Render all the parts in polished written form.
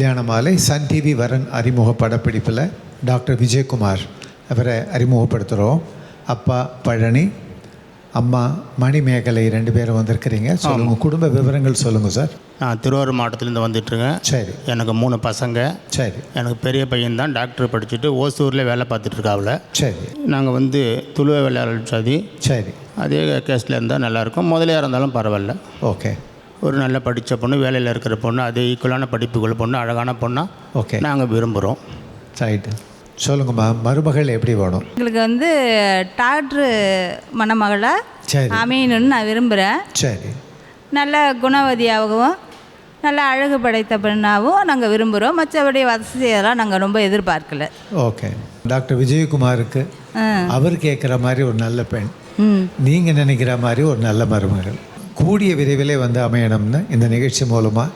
கல்யாண மாலை Sun TV வரன் அறிமுக படப்பிடிப்பில் டாக்டர் விஜயகுமார் அவரை அறிமுகப்படுத்துகிறோம். அப்பா பழனி, அம்மா மணிமேகலை 2 பேரும் வந்திருக்கிறீங்க. சொல்லுங்கள், குடும்ப விவரங்கள் சொல்லுங்கள் சார். நான் திருவாரூர் மாவட்டத்துலேருந்து வந்துட்டுருக்கேன். சரி. எனக்கு 3 பசங்க. சரி. எனக்கு பெரிய பையன் தான் டாக்டர் படிச்சுட்டு ஓசூரில் வேலை பார்த்துட்ருக்காவில். சரி. நாங்கள் வந்து துளுவ வேலையாளர் சாதி. சரி. அதே கேஸில் இருந்தால் நல்லாயிருக்கும். முதலியாக இருந்தாலும் பரவாயில்ல. ஓகே. ஒரு நல்ல படித்த பொண்ணு, வேலையில் இருக்கிற பொண்ணு, அதே ஈக்குவலான படிப்புக்குள்ள பொண்ணு, அழகான பொண்ணாக ஓகே நாங்கள் விரும்புகிறோம். ரைட்டு. சொல்லுங்கம்மா, மருமகள் எப்படி வேணும்? எங்களுக்கு வந்து டாக்டர் மணமகளாக அமையணும்னு நான் விரும்புகிறேன். சரி. நல்ல குணவதியாகவும் நல்ல அழகு படைத்த பெண்ணாகவும் நாங்கள் விரும்புகிறோம். மற்றபடி வசதியெல்லாம் நாங்கள் ரொம்ப எதிர்பார்க்கல. ஓகே. டாக்டர் விஜயகுமாருக்கு அவர் கேட்குற மாதிரி ஒரு நல்ல பெண், நீங்கள் நினைக்கிற மாதிரி ஒரு நல்ல மருமகள் கூடிய விரைவிலே வந்து அமையணும்னு இந்த நிகழ்ச்சி மூலமாக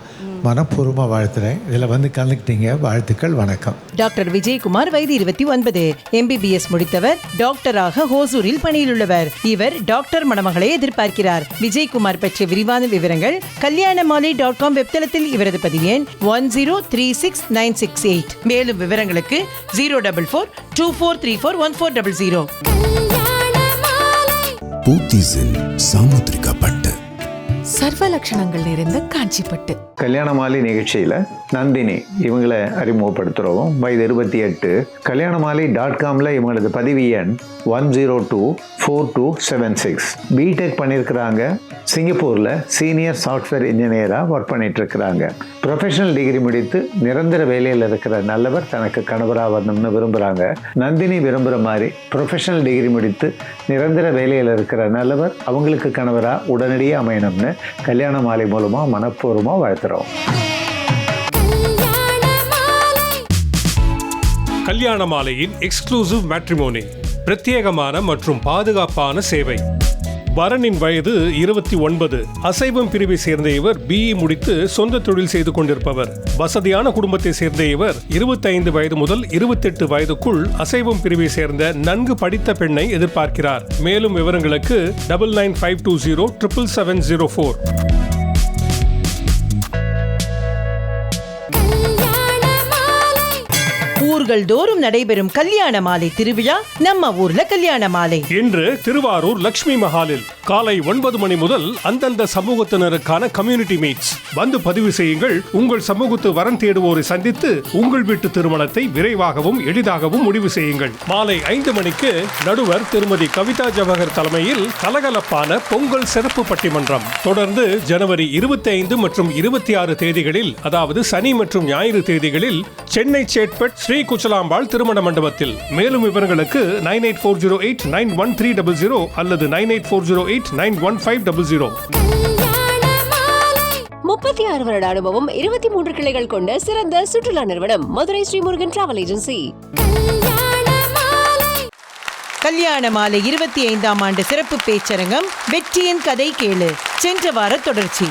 மனப்பூர்வமாக வாழ்த்துறேன். இதில் வந்து கலந்துக்கிட்டீங்க, வாழ்த்துக்கள், வணக்கம். டாக்டர் விஜயகுமார் வயது 29, MBBS முடித்தவர், டாக்டராக ஹோசூரில் பணியில் உள்ளவர். இவர் டாக்டர் மணமகளை எதிர்பார்க்கிறார். விஜயகுமார் பற்றிய விரிவான விவரங்கள் kalyanamali.com வெப்தளத்தில் இவரது பதிவு எண் 1036968. மேலும் விவரங்களுக்கு 04424341400. பூத்திஸில் சாமுத்திரிகா பட்டு, சர்வ லட்சணங்கள் நிறைந்த காஞ்சிப்பட்டு. கல்யாண மாலை நிகழ்ச்சியில் நந்தினி இவங்களை அறிமுகப்படுத்துகிறோம். வயது 28. kalyanamali.comல இவங்களது பதிவு எண் 1024276. பிடெக் பண்ணியிருக்கிறாங்க. சிங்கப்பூரில் சீனியர் சாஃப்ட்வேர் இன்ஜினியராக ஒர்க் பண்ணிட்டு இருக்கிறாங்க. ப்ரொஃபஷனல் டிகிரி முடித்து நிரந்தர வேலையில் இருக்கிற நல்லவர் தனக்கு கணவராக வரணும்னு விரும்புகிறாங்க. நந்தினி விரும்புகிற மாதிரி ப்ரொஃபஷனல் டிகிரி முடித்து நிரந்தர வேலையில் இருக்கிற நல்லவர் அவங்களுக்கு கணவராக உடனடியாக அமையணும்னு கல்யாண மாலை மூலமாக மனப்பூர்வமாக வாழ்த்துறோம். கல்யாண மாலையின் எக்ஸ்க்ளூசிவ் மேட்ரிமோனி, பிரத்யேகமான மற்றும் பாதுகாப்பான சேவை. வரனின் வயது 29. அசைவம் பிரிவை சேர்ந்த இவர் BE முடித்து சொந்த தொழில் செய்து கொண்டிருப்பவர். வசதியான குடும்பத்தை சேர்ந்த இவர் 25 வயது முதல் 28 வயதுக்குள் அசைவம் பிரிவை சேர்ந்த நன்கு படித்த பெண்ணை எதிர்பார்க்கிறார். மேலும் விவரங்களுக்கு 9952077704. ஊர்கள் தோறும் நடைபெறும் கல்யாண மாலை திருவிழா நம்ம ஊர்ல கல்யாண மாலை. இன்று திருவாரூர் லட்சுமி மஹாலில் காலை 9 மணி முதல் அந்தந்த சமூகத்தினருக்கான கம்யூனிட்டி மீட்ஸ். வந்து பதிவு செய்யுங்கள். உங்கள் சமூகத்து வரன் தேடுவோரை சந்தித்து உங்கள் வீட்டு திருமணத்தை விரைவாகவும் எளிதாகவும் முடிவு செய்யுங்கள். மாலை 5 மணிக்கு நடுவர் திருமதி கவிதா ஜவஹர் தலைமையில் கலகலப்பான பொங்கல் சிறப்பு பட்டிமன்றம். தொடர்ந்து ஜனவரி 25 மற்றும் 26 தேதிகளில், அதாவது சனி மற்றும் ஞாயிறு தேதிகளில் சென்னை சேட்பட் ஸ்ரீ குச்சலாம்பாள் திருமண மண்டபத்தில். மேலும் விவரங்களுக்கு 9840891300 அல்லது 9840891500. 36 வருட அனுபவம், 23 கிளைகள் கொண்ட சிறந்த சுற்றுலா நிறுவனம் மதுரை ஸ்ரீமுருகன் டிராவல் ஏஜென்சி. கல்யாண மாலை 25ஆம் ஆண்டு சிறப்பு பேச்சரங்கம் வெற்றியின் கதை கேளு, சென்ற வார தொடர்ச்சி.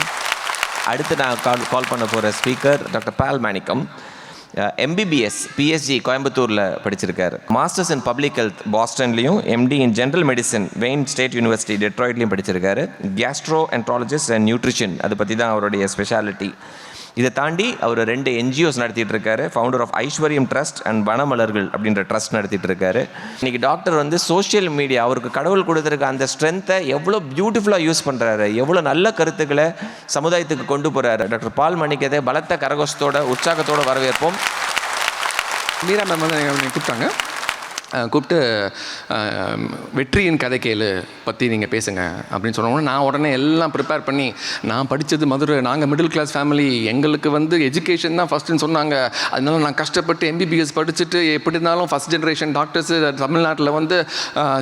அடுத்து நான் கால் பண்ண போகிற speaker doctor Paul Manickam. MBBS PSG கோயம்புத்தூரில் படிச்சிருக்காரு. மாஸ்டர்ஸ் இன் பப்ளிக் ஹெல்த் பாஸ்டன்லையும், MD in general medicine Wayne State University டெட்ராய்ட்லையும் படிச்சிருக்காரு. கேஸ்ட்ரோ என்ட்ராலஜிஸ்ட் அண்ட் நியூட்ரிஷன், அதை பற்றி தான் அவருடைய ஸ்பெஷாலிட்டி. இதை தாண்டி அவர் 2 NGOs நடத்திட்டு இருக்காரு. ஃபவுண்டர் ஆஃப் ஐஸ்வர்யம் ட்ரஸ்ட் அண்ட் வனமலர்கள் அப்படின்ற ட்ரஸ்ட் நடத்திட்டு இருக்காரு. இன்னைக்கு டாக்டர் வந்து சோஷியல் மீடியா, அவருக்கு கடவுள் கொடுத்துருக்க அந்த ஸ்ட்ரென்த்தை எவ்வளோ பியூட்டிஃபுல்லாக யூஸ் பண்ணுறாரு, எவ்வளோ நல்ல கருத்துக்களை சமுதாயத்துக்கு கொண்டு போகிறாரு. டாக்டர் பால் மாணிக்கத்தை பலத்த கரகோஷத்தோட உற்சாகத்தோடு வரவேற்போம். மீரா மேம் வந்து கூப்பிட்டாங்க. கூப்பிட்டு வெற்றியின் கதை கேளு பற்றி நீங்கள் பேசுங்க அப்படின்னு சொன்னோன்னா, நான் உடனே எல்லாம் ப்ரிப்பேர் பண்ணி, நான் படித்தது மதுரை, நாங்கள் மிடில் கிளாஸ் ஃபேமிலி, எங்களுக்கு வந்து எஜுகேஷன் தான் ஃபஸ்ட்டுன்னு சொன்னாங்க. அதனால நான் கஷ்டப்பட்டு MBBS படிச்சுட்டு எப்படி இருந்தாலும் ஃபஸ்ட் ஜென்ரேஷன் டாக்டர்ஸு தமிழ்நாட்டில் வந்து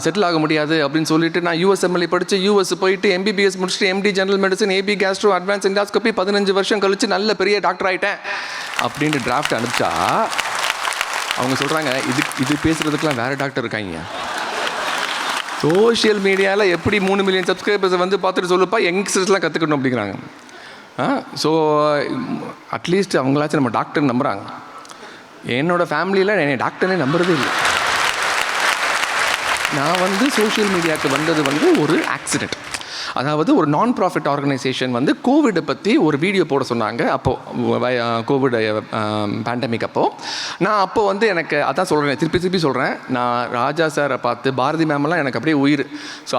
செட்டில் ஆக முடியாது அப்படின்னு சொல்லிட்டு நான் USMLE படித்து US போயிட்டு MBBS முடிச்சுட்டு MD general medicine, AB Castro, advance endoscopy 15 வருஷம் கழித்து நல்ல பெரிய டாக்டர் ஆகிட்டேன் அப்படின்னு டிராஃப்ட் அனுப்பிச்சா அவங்க சொல்கிறாங்க, இது பேசுகிறதுக்கெலாம் வேறு டாக்டர் இருக்காங்க. சோஷியல் மீடியாவில் எப்படி 3 மில்லியன் சப்ஸ்கிரைபர்ஸை வந்து பார்த்துட்டு சொல்லுப்பா, யங்ஸ்டர்ஸ்லாம் கற்றுக்கணும் அப்படிங்கிறாங்க. ஸோ அட்லீஸ்ட் அவங்களாச்சும் நம்ம டாக்டர் நம்புகிறாங்க. என்னோடய ஃபேமிலியில் என்னை டாக்டர்னே நம்புறதே இல்லை. நான் வந்து சோஷியல் மீடியாவுக்கு வந்தது வந்து ஒரு ஆக்சிடெண்ட். அதாவது ஒரு நான் ப்ராஃபிட் ஆர்கனைசேஷன் வந்து கோவிடை பற்றி ஒரு வீடியோ போட சொன்னாங்க. அப்போது கோவிட் பேண்டமிக் அப்போது நான் அப்போது வந்து எனக்கு அதான் சொல்கிறேன், திருப்பி சொல்கிறேன், நான் ராஜா சாரை பார்த்து பாரதி மேமெல்லாம் எனக்கு அப்படியே உயிர். ஸோ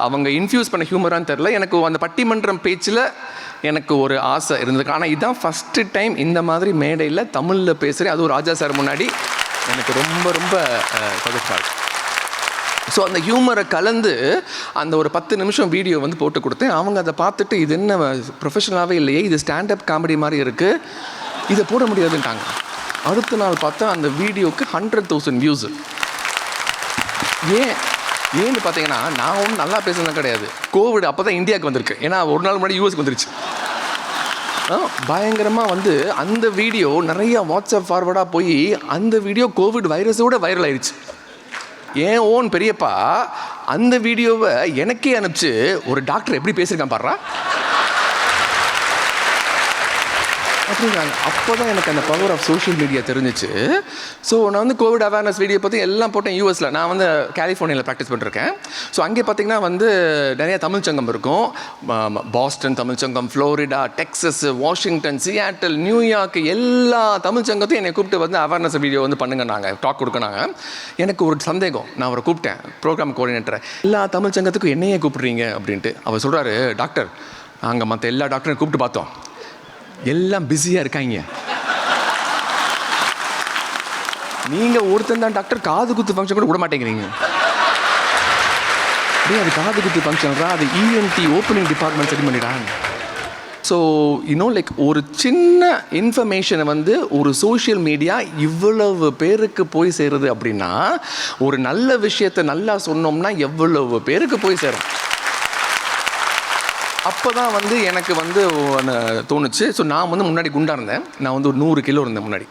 அவங்க இன்ஃப்யூஸ் பண்ண ஹியூமரான்னு தெரில, எனக்கு அந்த பட்டிமன்றம் பேச்சில் எனக்கு ஒரு ஆசை இருந்தது. ஆனால் இதுதான் ஃபஸ்ட்டு டைம் இந்த மாதிரி மேடையில் தமிழில் பேசுகிறேன், அதுவும் ராஜா சார் முன்னாடி. எனக்கு ரொம்ப ரொம்ப சந்தோஷமாக. ஸோ அந்த ஹியூமரை கலந்து அந்த ஒரு 10 நிமிஷம் வீடியோ வந்து போட்டு கொடுத்தேன். அவங்க அதை பார்த்துட்டு இது என்ன ப்ரொஃபஷனலாகவே இல்லையே, இது ஸ்டாண்டப் காமெடி மாதிரி இருக்குது, இதை போட முடியாதுன்ட்டாங்க. அடுத்த நாள் பார்த்தா அந்த வீடியோவுக்கு 100,000 வியூஸு. ஏன்னு பார்த்தீங்கன்னா நான் ஒன்றும் நல்லா பேசுனது கிடையாது. கோவிட் அப்போ தான் இந்தியாவுக்கு வந்திருக்கு, ஏன்னா ஒரு நாள் முன்னாடி யூஎஸ்க்கு வந்துருச்சு. பயங்கரமாக வந்து அந்த வீடியோ நிறையா வாட்ஸ்அப் ஃபார்வர்டாக போய் அந்த வீடியோ கோவிட் வைரஸோட வைரல் ஆயிடுச்சு. ஏன் ஓன் பெரியப்பா அந்த வீடியோவை எனக்கே அனுப்பிச்சு ஒரு டாக்டர் எப்படி பேசியிருக்கான் பாடுறா அப்படிங்கிறாங்க. அப்போ தான் எனக்கு அந்த பவர் ஆஃப் சோஷியல் மீடியா தெரிஞ்சிச்சு. ஸோ நான் வந்து கோவிட் அவேர்னஸ் வீடியோ பற்றி எல்லாம் போட்டேன். யூஎஸில் நான் வந்து கலிஃபோர்னியாவில் ப்ராக்டிஸ் பண்ணிருக்கேன். ஸோ அங்கே பார்த்திங்கன்னா வந்து நிறைய தமிழ்ச்சங்கம் இருக்கும். பாஸ்டன் தமிழ்ச்சங்கம், Florida, Texas, Washington, Seattle, New York, எல்லா தமிழ்ச்சங்கத்தையும் என்னை கூப்பிட்டு வந்து அவேர்னஸ் வீடியோ வந்து பண்ணுங்க, நாங்கள் டாக் கொடுக்கணாங்க. எனக்கு ஒரு சந்தேகம், நான் அவரை கூப்பிட்டேன், ப்ரோக்ராம் கோஆர்டினேட்டரை, எல்லா தமிழ்ச்சங்கத்துக்கும் என்னையே கூப்பிட்றீங்க அப்படின்ட்டு. அவர் சொல்கிறாரு, டாக்டர் நாங்கள் மற்ற எல்லா டாக்டரையும் கூப்பிட்டு பார்த்தோம், எல்லாம் பிஸியாக இருக்காங்க, நீங்கள் ஒருத்தன் தான் டாக்டர் காது குத்து ஃபங்க்ஷன் கூட விட மாட்டேங்கிறீங்க. அது காது குத்து ஃபங்க்ஷன் தான், அது இஎன்டி ஓப்பனிங் டிபார்ட்மெண்ட் சரி பண்ணிடாங்க. ஸோ லைக் ஒரு சின்ன இன்ஃபர்மேஷனை வந்து ஒரு சோஷியல் மீடியா இவ்வளவு பேருக்கு போய் சேருது அப்படின்னா, ஒரு நல்ல விஷயத்தை நல்லா சொன்னோம்னா எவ்வளவு பேருக்கு போய் சேரும். அப்போ தான் வந்து எனக்கு வந்து தோணுச்சு. ஸோ நான் வந்து முன்னாடி குண்டாக இருந்தேன், நான் வந்து ஒரு 100 கிலோ இருந்தேன் முன்னாடி.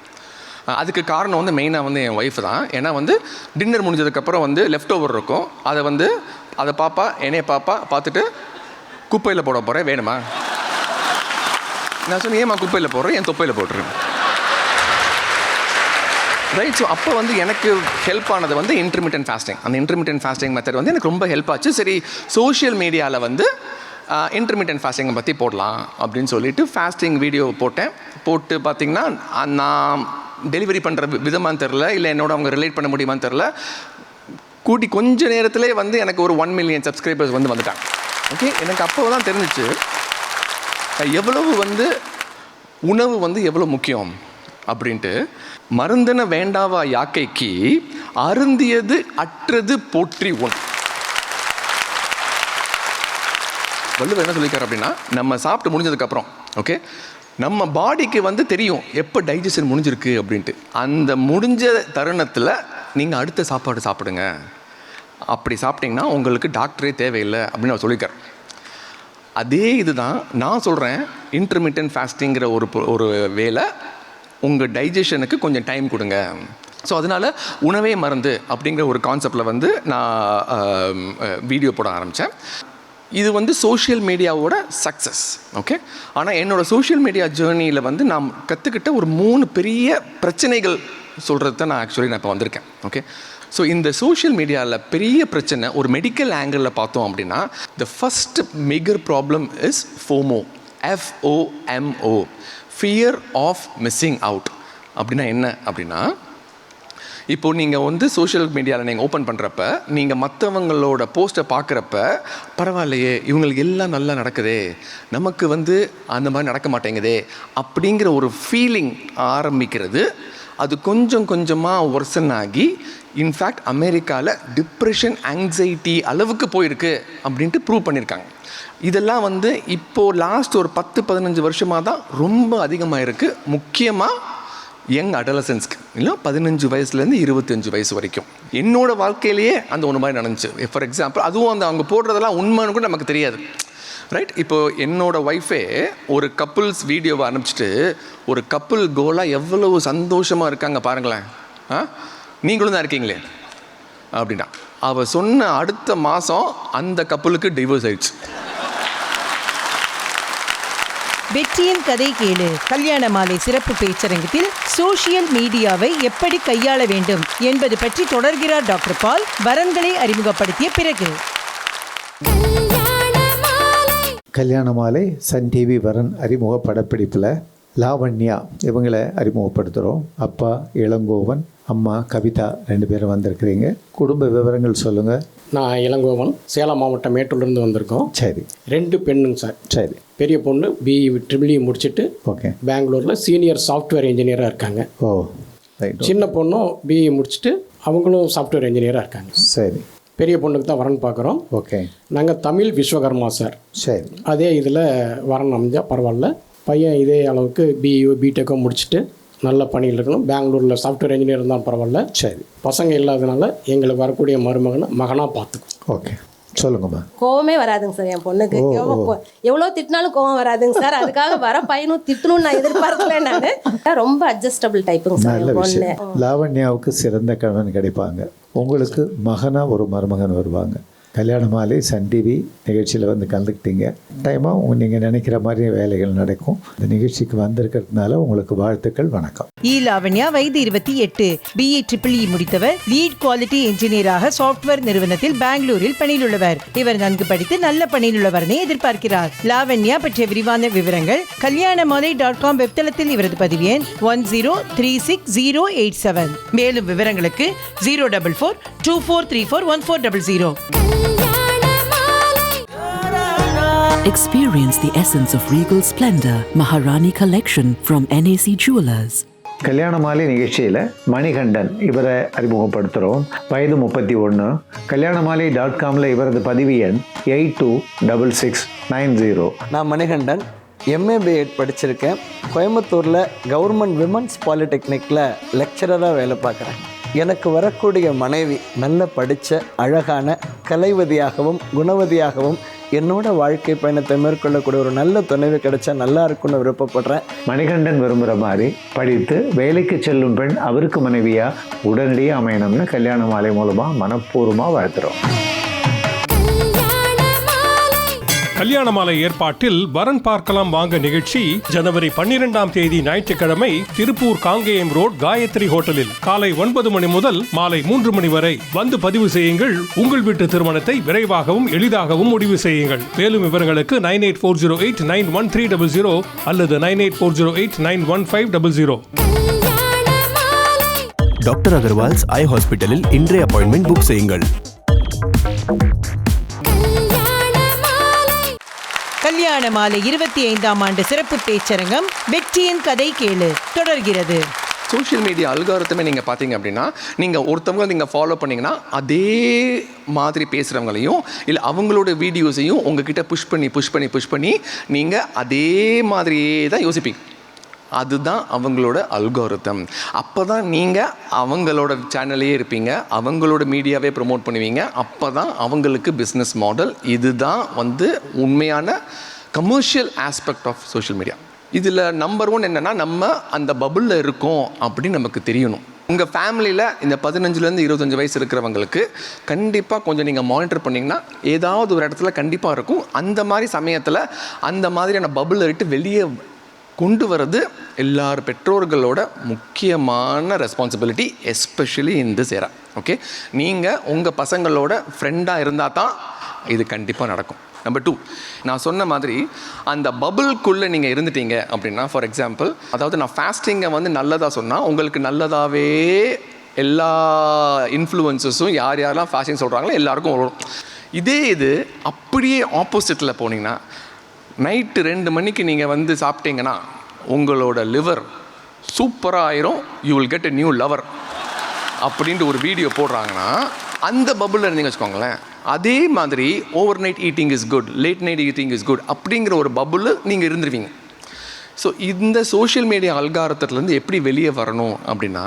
அதுக்கு காரணம் வந்து மெயினாக வந்து என் ஒய்ஃப் தான். ஏன்னா வந்து டின்னர் முடிஞ்சதுக்கப்புறம் வந்து லெஃப்ட் ஓவர் இருக்கும், அதை பாப்பா என்னைய பார்த்துட்டு குப்பையில் போட போகிறேன் வேணுமா, நான் சொன்னேன் ஏமா குப்பையில் போடுறேன், என் தொப்பையில் போட்டுருவேன். ரைட். ஸோ அப்போ வந்து எனக்கு ஹெல்ப் ஆனது வந்து இன்டர்மிட்டன்ட் ஃபாஸ்டிங். அந்த இன்டர்மிட்டன்ட் ஃபாஸ்டிங் மெத்தட் வந்து எனக்கு ரொம்ப ஹெல்ப் ஆச்சு. சரி, சோஷியல் மீடியாவில் வந்து இன்டர்மிட்டன்ட் ஃபாஸ்டிங்கை பற்றி போடலாம் அப்படின்னு சொல்லிட்டு ஃபாஸ்டிங் வீடியோ போட்டு பார்த்திங்கன்னா, நான் டெலிவரி பண்ணுற விதமானு தெரில, இல்லை என்னோட அவங்க ரிலேட் பண்ண முடியுமான்னு தெரில, கூட்டி கொஞ்ச நேரத்திலே வந்து எனக்கு ஒரு 1 மில்லியன் சப்ஸ்கிரைபர்ஸ் வந்து வந்துட்டாங்க. ஓகே, எனக்கு அப்போ தான் தெரிஞ்சிச்சு எவ்வளவு வந்து உணவு வந்து எவ்வளோ முக்கியம் அப்படின்ட்டு. மருந்தன வேண்டாவா யாக்கைக்கு அருந்தியது அற்றது போற்றி உண். வள்ளுவர் என்ன சொல்லியிருக்காரு அப்படின்னா, நம்ம சாப்பிட்டு முடிஞ்சதுக்கப்புறம் ஓகே நம்ம பாடிக்கு வந்து தெரியும் எப்போ டைஜஷன் முடிஞ்சிருக்கு அப்படின்ட்டு. அந்த முடிஞ்ச தருணத்தில் நீங்கள் அடுத்த சாப்பாடு சாப்பிடுங்க, அப்படி சாப்பிட்டிங்கன்னா உங்களுக்கு டாக்டரே தேவையில்லை அப்படின்னு அவர் சொல்லியிருக்கார். அதே இதுதான் நான் சொல்கிறேன், இன்டர்மிட்டன்ட் ஃபாஸ்டிங்கிற ஒரு வேலை உங்கள் டைஜஷனுக்கு கொஞ்சம் டைம் கொடுங்க. ஸோ அதனால் உணவே மருந்து அப்படிங்கிற ஒரு கான்செப்டில் வந்து நான் வீடியோ போட ஆரம்பித்தேன். இது வந்து சோஷியல் மீடியாவோட சக்ஸஸ். ஓகே, ஆனால் என்னோடய சோஷியல் மீடியா ஜேர்னியில் வந்து நான் கற்றுக்கிட்ட ஒரு 3 பெரிய பிரச்சனைகள் சொல்கிறது தான் நான் இப்போ வந்திருக்கேன். ஓகே, ஸோ இந்த சோஷியல் மீடியாவில் பெரிய பிரச்சனை ஒரு மெடிக்கல் ஆங்கிளில் பார்த்தோம் அப்படின்னா, the first major problem is FOMO, FOMO, fear of missing out. அப்படின்னா என்ன அப்படின்னா, இப்போது நீங்கள் வந்து சோஷியல் மீடியாவில் நீங்கள் ஓப்பன் பண்ணுறப்ப நீங்கள் மற்றவங்களோட போஸ்ட்டை பார்க்குறப்ப, பரவாயில்லையே இவங்களுக்கு எல்லாம் நல்லா நடக்குதே, நமக்கு வந்து அந்த மாதிரி நடக்க மாட்டேங்குதே அப்படிங்கிற ஒரு ஃபீலிங் ஆரம்பிக்கிறது. அது கொஞ்சம் கொஞ்சமாக ஒர்சன் ஆகி இன்ஃபேக்ட் அமெரிக்காவில் டிப்ரெஷன், ஆங்ஸைட்டி அளவுக்கு போயிருக்கு அப்படின்ட்டு ப்ரூவ் பண்ணியிருக்காங்க. இதெல்லாம் வந்து இப்போது லாஸ்ட் ஒரு 10-15 வருஷமாக தான் ரொம்ப அதிகமாக இருக்குது. முக்கியமாக யங் அடலசன்ஸ்க்கு, இல்லை 15 வயசுலேருந்து 25 வயசு வரைக்கும். என்னோடய வாழ்க்கையிலேயே அந்த ஒன்று மாதிரி நடந்துச்சு. ஃபார் எக்ஸாம்பிள், அதுவும் அந்த அவங்க போடுறதெல்லாம் உண்மைன்னு கூட நமக்கு தெரியாது. ரைட். இப்போது என்னோடய ஒய்ஃபே ஒரு கப்புள்ஸ் வீடியோவை அனுப்பிச்சிட்டு, ஒரு கப்புள் கோலாக எவ்வளவு சந்தோஷமாக இருக்காங்க பாருங்களேன், நீங்களும் தான் இருக்கீங்களே அப்படின்னா. அவள் சொன்ன அடுத்த மாதம் அந்த கப்புளுக்கு டிவோர்ஸ் ஆயிடுச்சு. வெற்றியின் கதை கேளு கல்யாண மாலை சிறப்பு பேச்சரங்கத்தில் சோஷியல் மீடியாவை எப்படி கையாள வேண்டும் என்பது பற்றி தொடர்கிறார் டாக்டர் பால் வரன்களை அறிமுகப்படுத்திய பிறகு. கல்யாண மாலை சன் டிவி வரன் அறிமுக படப்பிடிப்பில் லாவண்யா இவங்களை அறிமுகப்படுத்துகிறோம். அப்பா இளங்கோவன், அம்மா கவிதா 2 பேரும் வந்திருக்கிறீங்க. குடும்ப விவரங்கள் சொல்லுங்கள். நான் இளங்கோவன், சேலம் மாவட்டம் மேட்டூர்லேருந்து வந்திருக்கோம். சரி. 2 பெண்ணுங்க சார். சரி. பெரிய பொண்ணு BE முடிச்சுட்டு ஓகே பெங்களூரில் சீனியர் சாஃப்ட்வேர் இன்ஜினியராக இருக்காங்க. ஓ ரைட். சின்ன பொண்ணும் BE முடிச்சுட்டு அவங்களும் சாஃப்ட்வேர் இன்ஜினியராக இருக்காங்க. சரி. பெரிய பொண்ணுக்கு தான் வரன் பார்க்குறோம். ஓகே. நாங்கள் தமிழ் விஸ்வகர்மா சார். சரி. அதே இதில் வரன் அமைஞ்சா பரவாயில்ல. பையன் இதே அளவுக்கு BE BTech முடிச்சுட்டு நல்ல பணியில் இருக்கணும். பெங்களூரில் சாஃப்ட்வேர் இன்ஜினியர் தான் பரவாயில்ல. சரி. பசங்க இல்லாதனால எங்களுக்கு வரக்கூடிய மகனாக பார்த்துக்கும். ஓகே சொல்லுங்கம்மா. கோவமே வராதுங்க சார் என் பொண்ணுக்கு. எவ்வளோ திட்டினாலும் கோவம் வராதுங்க சார். அதுக்காக வர பையனும் திட்டணும்னு நான் எதிர்பார்க்கல. நான் ரொம்ப அட்ஜஸ்டபிள் டைப்புங்க சார். நல்ல விஷயம். லாவண்யாவுக்கு சிறந்த கணவன் கிடைப்பாங்க. உங்களுக்கு மகனாக ஒரு மருமகன் வருவாங்க. கல்யாண மாலை சன் டிவி நிகழ்ச்சியில் வந்து கலந்துக்கிட்டீங்க. டைமாக நீங்கள் நினைக்கிற மாதிரி வேலைகள் நடக்கும். இந்த நிகழ்ச்சிக்கு வந்திருக்கிறதுனால உங்களுக்கு வாழ்த்துக்கள். வணக்கம். லாவண்யா, வயது 28, BE முடித்தவர். லீட் குவாலிட்டி இன்ஜினியராக சாஃப்ட்வேர் நிறுவனத்தில் பெங்களூரில் பணியில் உள்ளவர். இவர் நன்கு படித்து நல்ல பணியில் உள்ளவரனை எதிர்பார்க்கிறார். லாவண்யா பற்றிய விரிவான விவரங்கள் kalyanamaalai.com வெப்தளத்தில் இவரது பதிவு எண் 1036087. மேலும் விவரங்களுக்கு 04424341400. Experience the essence of regal splendor. Maharani Collection from NAC Jewelers. கல்யாண மாலை நிகழ்ச்சியில் மணிகண்டன் இவரை அறிமுகப்படுத்துகிறோம். வயது 31. kalyanamaalai.comல இவரது பதிவு எண் 826690. நான் மணிகண்டன், MA BEd படிச்சிருக்கேன். கோயம்புத்தூரில் கவர்மெண்ட் விமன்ஸ் பாலிடெக்னிக்கில் லெக்சரராக வேலை பார்க்குறேன். எனக்கு வரக்கூடிய மனைவி நல்ல படித்த அழகான கலைவதியாகவும் குணவதியாகவும் என்னோட வாழ்க்கை பயணத்தை மேற்கொள்ளக்கூடிய ஒரு நல்ல துணைவு கிடைச்சா நல்லா இருக்குன்னு விருப்பப்படுறேன். மணிகண்டன் விரும்புகிற மாதிரி படித்து வேலைக்கு செல்லும் பெண் அவருக்கு மனைவியாக உடனடியாக அமையணும்னு கல்யாண மாலை மூலமாக மனப்பூர்வமாக வாழ்த்துறோம். கல்யாண மாலை ஏற்பாட்டில் வரன் பார்க்கலாம் வாங்க நிகழ்ச்சி ஜனவரி 12ஆம் தேதி ஞாயிற்றுக்கிழமை திருப்பூர் காங்கேயம் ரோட் காயத்ரி ஹோட்டலில் காலை 9 மணி முதல் மாலை 3 மணி வரை வந்து பதிவு செய்யுங்கள். உங்கள் வீட்டு திருமணத்தை விரைவாகவும் எளிதாகவும் முடிவு செய்யுங்கள். மேலும் விவரங்களுக்கு 9840891300 அல்லது 9840891500. டாக்டர் அகர்வால்ஸ் ஐ ஹாஸ்பிட்டலில் இன்றைய அப்பாயின்மெண்ட் புக் செய்யுங்கள். கல்யாண மாலை 25ஆம் ஆண்டு சிறப்பு பேச்சரங்கம் வெற்றியின் கதை கேளு தொடர்கிறது. சோஷியல் மீடியா அல்காரிதமே நீங்கள் பார்த்தீங்க அப்படின்னா, நீங்கள் ஒருத்தவங்க நீங்கள் ஃபாலோ பண்ணிங்கன்னா அதே மாதிரி பேசுகிறவங்களையும் இல்லை அவங்களோட வீடியோஸையும் உங்ககிட்ட புஷ் பண்ணி நீங்கள் அதே மாதிரியே தான் யோசிப்பீங்க. அதுதான் அவங்களோட அல்காரிதம். அப்போ தான் நீங்கள் அவங்களோட சேனல்லையே இருப்பீங்க, அவங்களோட மீடியாவே ப்ரொமோட் பண்ணுவீங்க. அப்போ தான் அவங்களுக்கு பிஸ்னஸ் மாடல். இதுதான் உண்மையான commercial aspect of social media. இதில் நம்பர் 1 என்னென்னா, நம்ம அந்த பபுளில் இருக்கோம் அப்படின்னு நமக்கு தெரியணும். உங்கள் ஃபேமிலியில் இந்த 15லேருந்து 25 வயசு இருக்கிறவங்களுக்கு கண்டிப்பாக கொஞ்சம் நீங்கள் மானிட்டர் பண்ணிங்கன்னா ஏதாவது ஒரு இடத்துல கண்டிப்பாக இருக்கும். அந்த மாதிரி சமயத்தில் அந்த மாதிரியான பபுளில் விட்டு வெளியே கொண்டு வர்றது எல்லார் பெற்றோர்களோட முக்கியமான responsibility, especially in this era. Okay, நீங்கள் உங்கள் பசங்களோட ஃப்ரெண்டாக இருந்தால் தான் இது கண்டிப்பாக நடக்கும். நம்பர் 2, நான் சொன்ன மாதிரி அந்த பபுள்குள்ளே நீங்கள் இருந்துட்டீங்க அப்படின்னா, ஃபார் எக்ஸாம்பிள், அதாவது நான் ஃபாஸ்டிங்கை நல்லதாக சொன்னால் உங்களுக்கு நல்லதாகவே எல்லா இன்ஃப்ளூயன்சஸும் யாரெல்லாம் ஃபாஸ்டிங் சொல்கிறாங்களோ எல்லாருக்கும் வரும். இது அப்படியே ஆப்போசிட்டில் போனீங்கன்னா, நைட்டு 2 மணிக்கு நீங்கள் சாப்பிட்டீங்கன்னா உங்களோட லிவர் சூப்பராக ஆயிரும். You will get a new lover அப்படின்ட்டு ஒரு வீடியோ போடுறாங்கன்னா, அந்த பபுளில் இருந்தீங்க வச்சுக்கோங்களேன். அதே மாதிரி over night eating is good, late night eating is good அப்படிங்கிற ஒரு பபுள் நீங்கள் இருந்துருவீங்க. ஸோ இந்த சோஷியல் மீடியா அல்காரிதத்துலேருந்து எப்படி வெளியே வரணும் அப்படின்னா,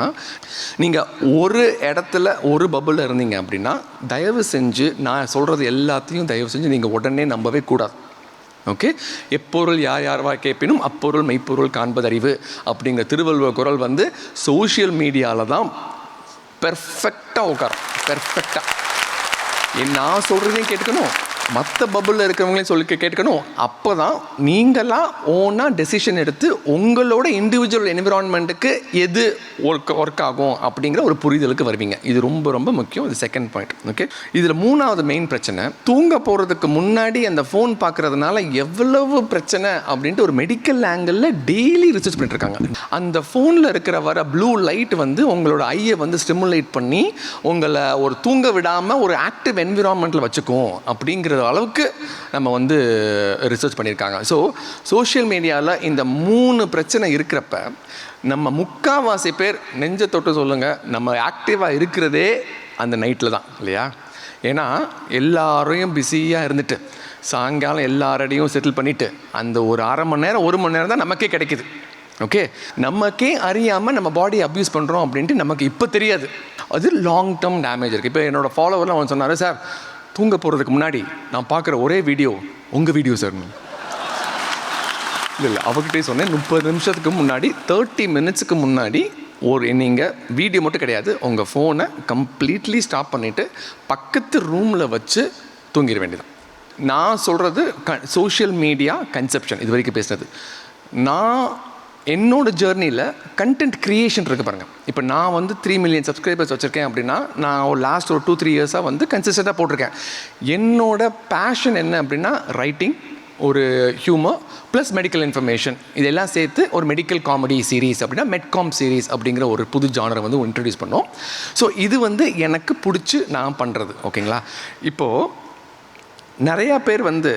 நீங்கள் ஒரு இடத்துல ஒரு பபுளில் இருந்தீங்க அப்படின்னா, தயவு செஞ்சு நான் சொல்கிறது எல்லாத்தையும் தயவு செஞ்சு நீங்கள் உடனே நம்பவே கூடாது. ஓகே, எப்பொருள் யார்வா கேட்பினும் அப்பொருள் மெய்ப்பொருள் காண்பதறிவு அப்படிங்கிற திருவள்ளுவர் குறள் சோஷியல் மீடியாவில் தான் பெர்ஃபெக்டாக உட்காரும். பெர்ஃபெக்டாக நான் சொல்கிறதையும் கேட்டுக்கணும், மற்ற பபுளில் இருக்கிறவங்களையும் சொல்லி கேட்கணும். அப்போ தான் நீங்களாக ஓனாக டெசிஷன் எடுத்து உங்களோட இண்டிவிஜுவல் என்விரான்மெண்ட்டுக்கு எது ஒர்க் ஆகும் அப்படிங்கிற ஒரு புரிதலுக்கு வருவீங்க. இது ரொம்ப ரொம்ப முக்கியம். இது செகண்ட் பாயிண்ட். ஓகே, இதில் மூணாவது மெயின் பிரச்சனை, தூங்க போகிறதுக்கு முன்னாடி அந்த ஃபோன் பார்க்குறதுனால எவ்வளவு பிரச்சனை அப்படின்ட்டு ஒரு மெடிக்கல் ஆங்கிளில் டெய்லி ரிசர்ச் பண்ணிட்டு இருக்காங்க. அந்த ஃபோனில் இருக்கிற வர ப்ளூ லைட் வந்து உங்களோட ஐயை வந்து ஸ்டிமுலேட் பண்ணி உங்களை ஒரு தூங்க விடாமல் ஒரு ஆக்டிவ் என்விரான்மெண்ட்டில் வச்சுக்கும் அப்படிங்கிற அளவுக்கு நம்ம வந்து ரிசர்ச் பண்ணியிருக்காங்க. ஸோ சோஷியல் மீடியாவில் இந்த 3 பிரச்சனை இருக்கிறப்ப நம்ம முக்கால்வாசி பேர் நெஞ்ச தொட்டு சொல்லுங்கள், நம்ம ஆக்டிவாக இருக்கிறதே அந்த நைட்டில் தான் இல்லையா? ஏன்னா எல்லாரையும் பிஸியாக இருந்துட்டு சாயங்காலம் எல்லாரோடையும் செட்டில் பண்ணிவிட்டு அந்த ஒரு அரை மணி நேரம் 1 மணி நேரம் தான் நமக்கே கிடைக்கிது. ஓகே, நமக்கே அறியாமல் நம்ம பாடியை அப்யூஸ் பண்ணுறோம் அப்படின்ட்டு நமக்கு இப்போ தெரியாது. அது லாங் டேர்ம் டேமேஜ் இருக்குது. இப்போ என்னோடய ஃபாலோவர்லாம் அவன் சொன்னார், சார் தூங்க போகிறதுக்கு முன்னாடி நான் பார்க்குற ஒரே வீடியோ உங்கள் வீடியோ சார். இல்லை அவகிட்டே சொன்னேன், 30 நிமிஷத்துக்கு முன்னாடி 30 மினிட்ஸுக்கு முன்னாடி நீங்கள் வீடியோ மட்டும் கிடையாது, உங்கள் ஃபோனை கம்ப்ளீட்லி ஸ்டாப் பண்ணிவிட்டு பக்கத்து ரூமில் வச்சு தூங்கிட வேண்டியதான். நான் சொல்கிறது சோஷியல் மீடியா கன்செப்ஷன் இது வரைக்கும் பேசுனது. நான் என்னோடய ஜேர்னியில் கண்டென்ட் க்ரியேஷன் இருக்குது பாருங்கள். இப்போ நான் வந்து 3 மில்லியன் சப்ஸ்கிரைபர்ஸ் வச்சுருக்கேன் அப்படின்னா நான் ஒரு லாஸ்ட் ஒரு 2-3 இயர்ஸாக வந்து கன்சிஸ்டண்ட்டாக போட்டிருக்கேன். என்னோடய பேஷன் என்ன அப்படின்னா ரைட்டிங், ஒரு ஹியூமர் ப்ளஸ் மெடிக்கல் இன்ஃபர்மேஷன், இதெல்லாம் சேர்த்து ஒரு மெடிக்கல் காமெடி சீரீஸ் அப்படின்னா மெட்காம் சீரீஸ் அப்படிங்கிற ஒரு புது ஜானரை வந்து இன்ட்ரடியூஸ் பண்ணோம். ஸோ இது வந்து எனக்கு பிடிச்சி நான் பண்ணுறது. ஓகேங்களா? இப்போது நிறையா பேர் வந்து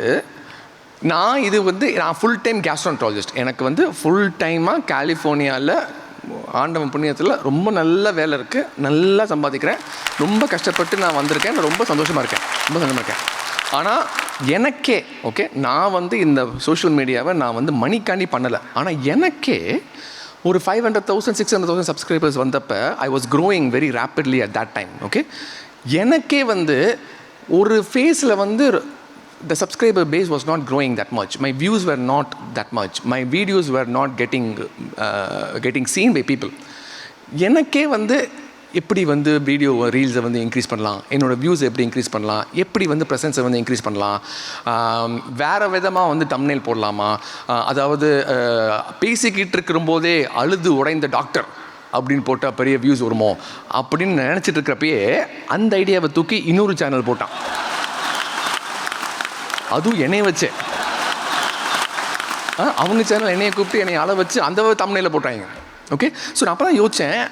நான் ஃபுல் டைம் கேஸ்ட்ரோன்ட்ராலஜிஸ்ட். எனக்கு வந்து ஃபுல் டைமாக கலிஃபோர்னியாவில் ஆண்டவன் புண்ணியத்தில் ரொம்ப நல்ல வேலை இருக்குது, நல்லா சம்பாதிக்கிறேன், ரொம்ப கஷ்டப்பட்டு நான் வந்திருக்கேன், நான் ரொம்ப சந்தோஷமாக இருக்கேன். ஆனால் எனக்கே நான் வந்து இந்த சோஷியல் மீடியாவை நான் வந்து மணிக்காண்டி பண்ணலை. ஆனால் எனக்கே ஒரு 500,000 600,000 சப்ஸ்கிரைபர்ஸ் வந்தப்போ I was growing very rapidly at that time. எனக்கே வந்து ஒரு ஃபேஸில் வந்து the subscriber base was not growing that much. My views were not that much. My videos were not getting seen by people. எனக்கே வந்து எப்படி வந்து வீடியோ ரீல்ஸை வந்து இன்க்ரீஸ் பண்ணலாம், என்னோடய வியூஸ் எப்படி இன்க்ரீஸ் பண்ணலாம், எப்படி வந்து ப்ரெசன்ஸை வந்து இன்க்ரீஸ் பண்ணலாம், வேறு விதமாக வந்து தம்ப்நெயில் போடலாமா, அதாவது பேசிக்கிட்டு இருக்கும்போதே அழுது உடைந்த டாக்டர் அப்படின்னு போட்டால் பெரிய வியூஸ் வருமோ அப்படின்னு நினச்சிட்டு இருக்கிறப்பயே அந்த ஐடியாவை தூக்கி இன்னொரு சேனல் போட்டான். அதுவும் என்னைய வச்சு அவங்க சேனல் என்னையை கூப்பிட்டு என்னை அள வச்சு அந்த தம்ப்நெயிலில் போட்டாங்க. ஓகே, ஸோ நான் அப்போ தான் யோசித்தேன்,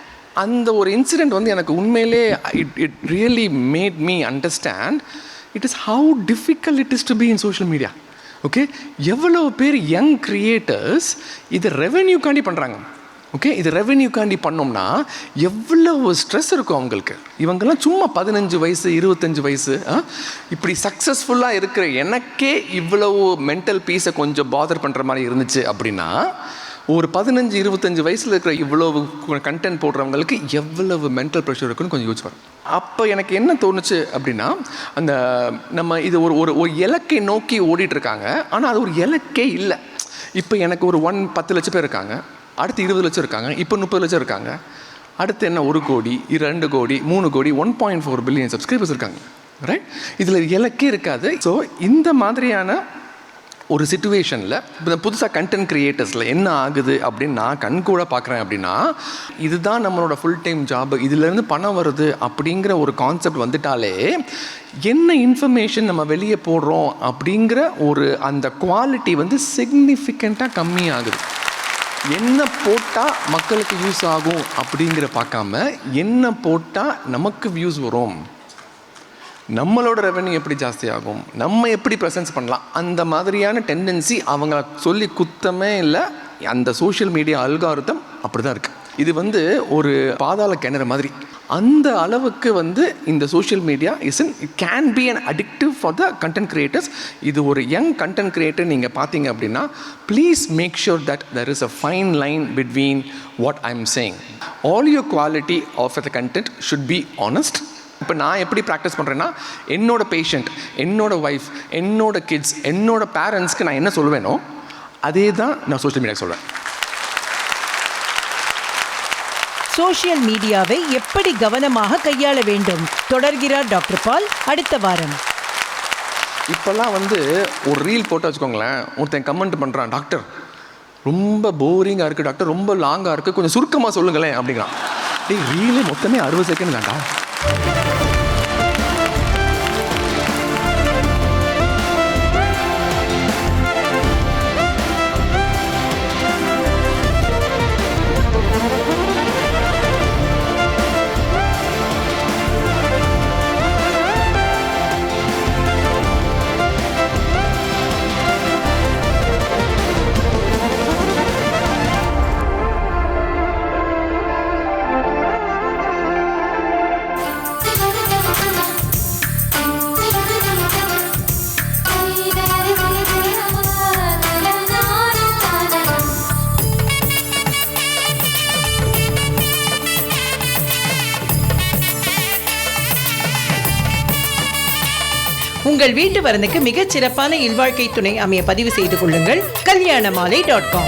அந்த ஒரு இன்சிடெண்ட் வந்து எனக்கு உண்மையிலே it really made me understand it is how difficult it is to be in social media. Okay, எவ்வளோ பேர் யங் கிரியேட்டர்ஸ் இது ரெவென்யூக்காண்டி பண்ணுறாங்க. ஓகே, இது ரெவென்யூக்காண்டி பண்ணோம்னா எவ்வளவு ஸ்ட்ரெஸ் இருக்கும் அவங்களுக்கு. இவங்கெல்லாம் சும்மா 15 வயசு 25 வயசு இப்படி சக்ஸஸ்ஃபுல்லாக இருக்கிற எனக்கே இவ்வளவு மென்டல் பீஸை கொஞ்சம் பாதர் பண்ணுற மாதிரி இருந்துச்சு அப்படின்னா ஒரு 15-25 வயசில் இருக்கிற இவ்வளவு கண்டென்ட் போடுறவங்களுக்கு எவ்வளவு மென்டல் ப்ரெஷர் இருக்குன்னு கொஞ்சம் யோசிச்சு பாருங்க. அப்போ எனக்கு என்ன தோணுச்சு அப்படின்னா, அந்த நம்ம இது ஒரு இலக்கை நோக்கி ஓடிட்டுருக்காங்க, ஆனால் அது ஒரு இலக்கே இல்லை. இப்போ எனக்கு ஒரு 10 லட்சம் பேர் இருக்காங்க, அடுத்து 20 லட்சம் இருக்காங்க, இப்போ 30 லட்சம் இருக்காங்க, அடுத்து என்ன 1 கோடி 2 கோடி 3 கோடி 1.4 பில்லியன் சப்ஸ்கிரைபர்ஸ் இருக்காங்க. ரைட், இதில் இலக்கே இருக்காது. ஸோ இந்த மாதிரியான ஒரு சிச்சுவேஷனில் இப்போ புதுசாக கண்டென்ட் க்ரியேட்டர்ஸில் என்ன ஆகுது அப்படின்னு நான் கண்கூட பார்க்குறேன் அப்படின்னா, இதுதான் நம்மளோட ஃபுல் டைம் ஜாப், இதுலேருந்து பணம் வருது அப்படிங்கிற ஒரு கான்செப்ட் வந்துட்டாலே என்ன இன்ஃபர்மேஷன் நம்ம வெளியே போடுறோம் அப்படிங்கிற ஒரு அந்த குவாலிட்டி வந்து சிக்னிஃபிகண்ட்டாக கம்மியாகுது. என்ன போட்டால் மக்களுக்கு யூஸ் ஆகும் அப்படிங்கிற பார்க்காம என்ன போட்டால் நமக்கு வியூஸ் வரும், நம்மளோட ரெவென்யூ எப்படி ஜாஸ்தி ஆகும், நம்ம எப்படி ப்ரெசன்ஸ் பண்ணலாம், அந்த மாதிரியான டெண்டன்சி அவங்கள சொல்லி குத்தமே இல்லை. அந்த சோஷியல் மீடியா அல்காரிதம் அப்படி தான் இருக்குது. இது வந்து ஒரு பாதாள கிணறு மாதிரி. அந்த அளவுக்கு வந்து இந்த social media it can be an addictive for the content creators. இது ஒரு யங் கண்டென்ட் கிரியேட்டர் நீங்கள் பார்த்தீங்க அப்படின்னா, please make sure that there is a fine line between what I am saying. All your quality of the content should be honest. இப்போ நான் எப்படி practice பண்ணுறேன்னா, என்னோட பேஷண்ட், என்னோட ஒய்ஃப், என்னோட கிட்ஸ், என்னோட பேரண்ட்ஸ்க்கு நான் என்ன சொல்லுவேனோ அதே தான் நான் சோஷியல் மீடியா சொல்வேன். சோஷியல் மீடியாவை எப்படி கவனமாக கையாள வேண்டும் தொடர்கிறார் டாக்டர் பால் அடுத்த வாரம். இப்போல்லாம் வந்து ஒரு ரீல் போட்டு வச்சுக்கோங்களேன், ஒருத்தன் கமெண்ட் பண்ணுறான், டாக்டர் ரொம்ப போரிங்காக இருக்குது டாக்டர், ரொம்ப லாங்காக இருக்குது, கொஞ்சம் சுருக்கமாக சொல்லுங்களேன் அப்படிங்கிறான். டேய் ரீலே மொத்தமே 60 செகண்ட் தான்டா. உங்கள் வீட்டு வரனுக்கு மிகச் சிறப்பான இல்வாழ்க்கை துணை அமைய பதிவு செய்து கொள்ளுங்கள் kalyanamaalai.com.